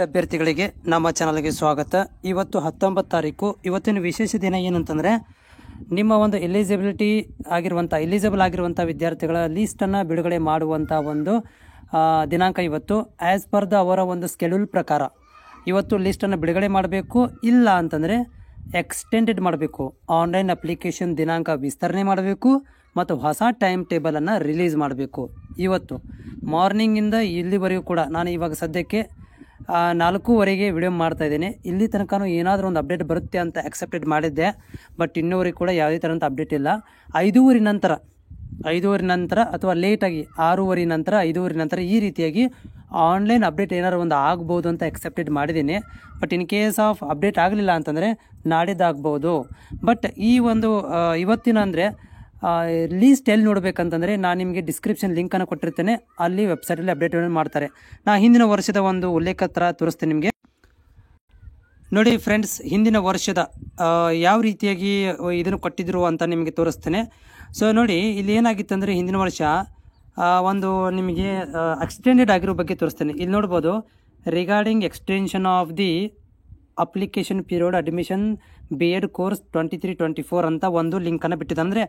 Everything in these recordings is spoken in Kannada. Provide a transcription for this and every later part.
ಅಭ್ಯರ್ಥಿಗಳಿಗೆ ನಮ್ಮ ಚಾನಲ್ಗೆ ಸ್ವಾಗತ. ಇವತ್ತು 19 ತಾರೀಕು. ಇವತ್ತಿನ ವಿಶೇಷ ದಿನ ಏನಂತಂದರೆ ನಿಮ್ಮ ಒಂದು ಎಲಿಜಿಬಲ್ ಆಗಿರುವಂಥ ವಿದ್ಯಾರ್ಥಿಗಳ ಲೀಸ್ಟನ್ನು ಬಿಡುಗಡೆ ಮಾಡುವಂಥ ಒಂದು ದಿನಾಂಕ ಇವತ್ತು. ಆ್ಯಸ್ ಪರ್ ಅವರ ಒಂದು ಸ್ಕೆಡ್ಯೂಲ್ ಪ್ರಕಾರ ಇವತ್ತು ಲೀಸ್ಟನ್ನು ಬಿಡುಗಡೆ ಮಾಡಬೇಕು. ಇಲ್ಲ ಅಂತಂದರೆ ಎಕ್ಸ್ಟೆಂಡೆಡ್ ಮಾಡಬೇಕು. ಆನ್ಲೈನ್ ಅಪ್ಲಿಕೇಶನ್ ದಿನಾಂಕ ವಿಸ್ತರಣೆ ಮಾಡಬೇಕು ಮತ್ತು ಹೊಸ ಟೈಮ್ ಟೇಬಲನ್ನು ರಿಲೀಸ್ ಮಾಡಬೇಕು. ಇವತ್ತು ಮಾರ್ನಿಂಗಿಂದ ಇಲ್ಲಿವರೆಗೂ ಕೂಡ ನಾನು ಇವಾಗ ಸದ್ಯಕ್ಕೆ 4:15 ವಿಡಿಯೋ ಮಾಡ್ತಾ ಇದ್ದೇನೆ. ಇಲ್ಲಿ ತನಕ ಏನಾದರೂ ಒಂದು ಅಪ್ಡೇಟ್ ಬರುತ್ತೆ ಅಂತ ಎಕ್ಸೆಪ್ಟೆಡ್ ಮಾಡಿದ್ದೆ, ಬಟ್ ಇನ್ನೂವರೆಗೆ ಕೂಡ ಯಾವುದೇ ಥರಂಥ ಅಪ್ಡೇಟ್ ಇಲ್ಲ. 5:30 ನಂತರ ಅಥವಾ ಲೇಟಾಗಿ 6:30 ನಂತರ 5:30 ನಂತರ ಈ ರೀತಿಯಾಗಿ ಆನ್ಲೈನ್ ಅಪ್ಡೇಟ್ ಏನಾದ್ರು ಒಂದು ಆಗ್ಬೋದು ಅಂತ ಎಕ್ಸೆಪ್ಟೆಡ್ ಮಾಡಿದ್ದೀನಿ. But in case of update ಆಗಲಿಲ್ಲ ಅಂತಂದರೆ ನಾಡಿದ್ದಾಗ್ಬೋದು. ಬಟ್ ಈ ಒಂದು ಇವತ್ತಿನ ಅಂದರೆ ಲೀಸ್ಟ್ ಎಲ್ಲಿ ನೋಡಬೇಕಂತಂದರೆ ನಾನು ನಿಮಗೆ ಡಿಸ್ಕ್ರಿಪ್ಷನ್ ಲಿಂಕನ್ನು ಕೊಟ್ಟಿರ್ತೇನೆ. ಅಲ್ಲಿ ವೆಬ್ಸೈಟಲ್ಲಿ ಅಪ್ಡೇಟ್ ಮಾಡ್ತಾರೆ. ನಾನು ಹಿಂದಿನ ವರ್ಷದ ಒಂದು ಉಲ್ಲೇಖ ಥರ ತೋರಿಸ್ತೇನೆ ನಿಮಗೆ. ನೋಡಿ ಫ್ರೆಂಡ್ಸ್, ಹಿಂದಿನ ವರ್ಷದ ಯಾವ ರೀತಿಯಾಗಿ ಇದನ್ನು ಕೊಟ್ಟಿದ್ರು ಅಂತ ನಿಮಗೆ ತೋರಿಸ್ತೇನೆ. ಸೊ ನೋಡಿ, ಇಲ್ಲಿ ಏನಾಗಿತ್ತಂದರೆ ಹಿಂದಿನ ವರ್ಷ ಒಂದು ನಿಮಗೆ ಎಕ್ಸ್ಟೆಂಡೆಡ್ ಆಗಿರೋ ಬಗ್ಗೆ ತೋರಿಸ್ತೇನೆ. ಇಲ್ಲಿ ನೋಡ್ಬೋದು, regarding extension of the application period admission B.Ed course 23-24 ಅಂತ ಒಂದು ಲಿಂಕನ್ನು ಬಿಟ್ಟಿದ್ದು. ಅಂದರೆ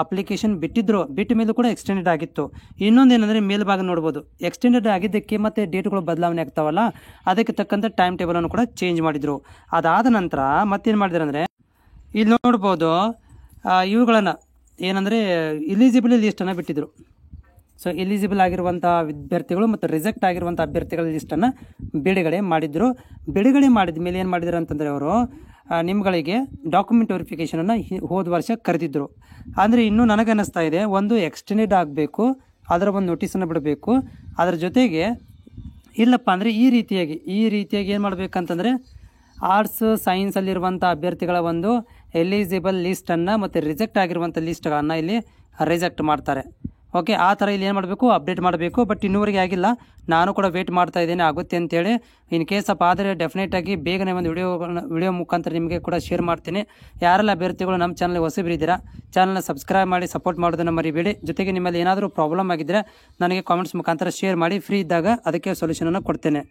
ಅಪ್ಲಿಕೇಶನ್ ಬಿಟ್ಟ ಮೇಲೂ ಕೂಡ ಎಕ್ಸ್ಟೆಂಡೆಡ್ ಆಗಿತ್ತು. ಇನ್ನೊಂದೇನೆಂದರೆ ಮೇಲ್ಭಾಗ ನೋಡ್ಬೋದು, ಎಕ್ಸ್ಟೆಂಡೆಡ್ ಆಗಿದ್ದಕ್ಕೆ ಮತ್ತು ಡೇಟ್ಗಳು ಬದಲಾವಣೆ ಆಗ್ತಾವಲ್ಲ, ಅದಕ್ಕೆ ತಕ್ಕಂಥ ಟೈಮ್ ಟೇಬಲನ್ನು ಕೂಡ ಚೇಂಜ್ ಮಾಡಿದರು. ಅದಾದ ನಂತರ ಮತ್ತೇನು ಮಾಡಿದ್ರು ಅಂದರೆ ಇಲ್ಲಿ ನೋಡ್ಬೋದು, ಇವುಗಳನ್ನು ಏನಂದರೆ ಎಲಿಜಿಬಲ್ ಲೀಸ್ಟನ್ನು ಬಿಟ್ಟಿದ್ರು. ಸೊ ಎಲಿಜಿಬಲ್ ಆಗಿರುವಂಥ ವಿದ್ಯಾರ್ಥಿಗಳು ಮತ್ತು ರಿಜೆಕ್ಟ್ ಆಗಿರುವಂಥ ಅಭ್ಯರ್ಥಿಗಳ ಲಿಸ್ಟನ್ನು ಬಿಡುಗಡೆ ಮಾಡಿದರು. ಬಿಡುಗಡೆ ಮಾಡಿದ ಮೇಲೆ ಏನು ಮಾಡಿದ್ರು ಅಂತಂದರೆ ಅವರು ನಿಮ್ಗಳಿಗೆ ಡಾಕ್ಯುಮೆಂಟ್ ವೆರಿಫಿಕೇಷನನ್ನು ಹೋದ ವರ್ಷ ಕರೆದಿದ್ದರು. ಅಂದರೆ ಇನ್ನೂ ನನಗನ್ನಿಸ್ತಾ ಇದೆ, ಒಂದು ಎಕ್ಸ್ಟೆಂಡೆಡ್ ಆಗಬೇಕು, ಅದರ ಒಂದು ನೋಟಿಸನ್ನು ಬಿಡಬೇಕು. ಅದರ ಜೊತೆಗೆ ಇಲ್ಲಪ್ಪ ಅಂದರೆ ಈ ರೀತಿಯಾಗಿ ಏನು ಮಾಡಬೇಕಂತಂದರೆ ಆರ್ಟ್ಸ್ ಸೈನ್ಸಲ್ಲಿರುವಂಥ ಅಭ್ಯರ್ಥಿಗಳ ಒಂದು ಎಲಿಜಿಬಲ್ ಲೀಸ್ಟನ್ನು ಮತ್ತು ರಿಜೆಕ್ಟ್ ಆಗಿರುವಂಥ ಲೀಸ್ಟ್ಗಳನ್ನು ಇಲ್ಲಿ ರಿಜೆಕ್ಟ್ ಮಾಡ್ತಾರೆ. ಓಕೆ, ಆ ಥರ ಇಲ್ಲಿ ಏನು ಮಾಡಬೇಕು, ಅಪ್ಡೇಟ್ ಮಾಡಬೇಕು. ಬಟ್ ಇನ್ನೂವರೆಗೆ ಆಗಿಲ್ಲ. ನಾನು ಕೂಡ ವೇಟ್ ಮಾಡ್ತಾ ಇದ್ದೇನೆ ಆಗುತ್ತೆ ಅಂತೇಳಿ. ಇನ್ ಕೇಸ್ ಅಪ್ ಆದರೆ ಡೆಫಿನೆಟಾಗಿ ಬೇಗನೆ ಒಂದು ವಿಡಿಯೋ ಮುಖಾಂತರ ನಿಮಗೆ ಕೂಡ ಶೇರ್ ಮಾಡ್ತೀನಿ. ಯಾರೆಲ್ಲ ಅಭ್ಯರ್ಥಿಗಳು ನಮ್ಮ ಚಾನಲ್ಗೆ ಹೊಸಬರಿದ್ದೀರಾ, ಚಾನಲ್ನ ಸಬ್ಸ್ಕ್ರೈಬ್ ಮಾಡಿ ಸಪೋರ್ಟ್ ಮಾಡೋದನ್ನು ಮರಿಬೇಡಿ. ಜೊತೆಗೆ ನಿಮ್ಮಲ್ಲಿ ಏನಾದರೂ ಪ್ರಾಬ್ಲಮ್ ಆಗಿದ್ದರೆ ನನಗೆ ಕಾಮೆಂಟ್ಸ್ ಮುಖಾಂತರ ಶೇರ್ ಮಾಡಿ. ಫ್ರೀ ಇದ್ದಾಗ ಅದಕ್ಕೆ ಸೊಲ್ಯೂಷನನ್ನು ಕೊಡ್ತೇನೆ.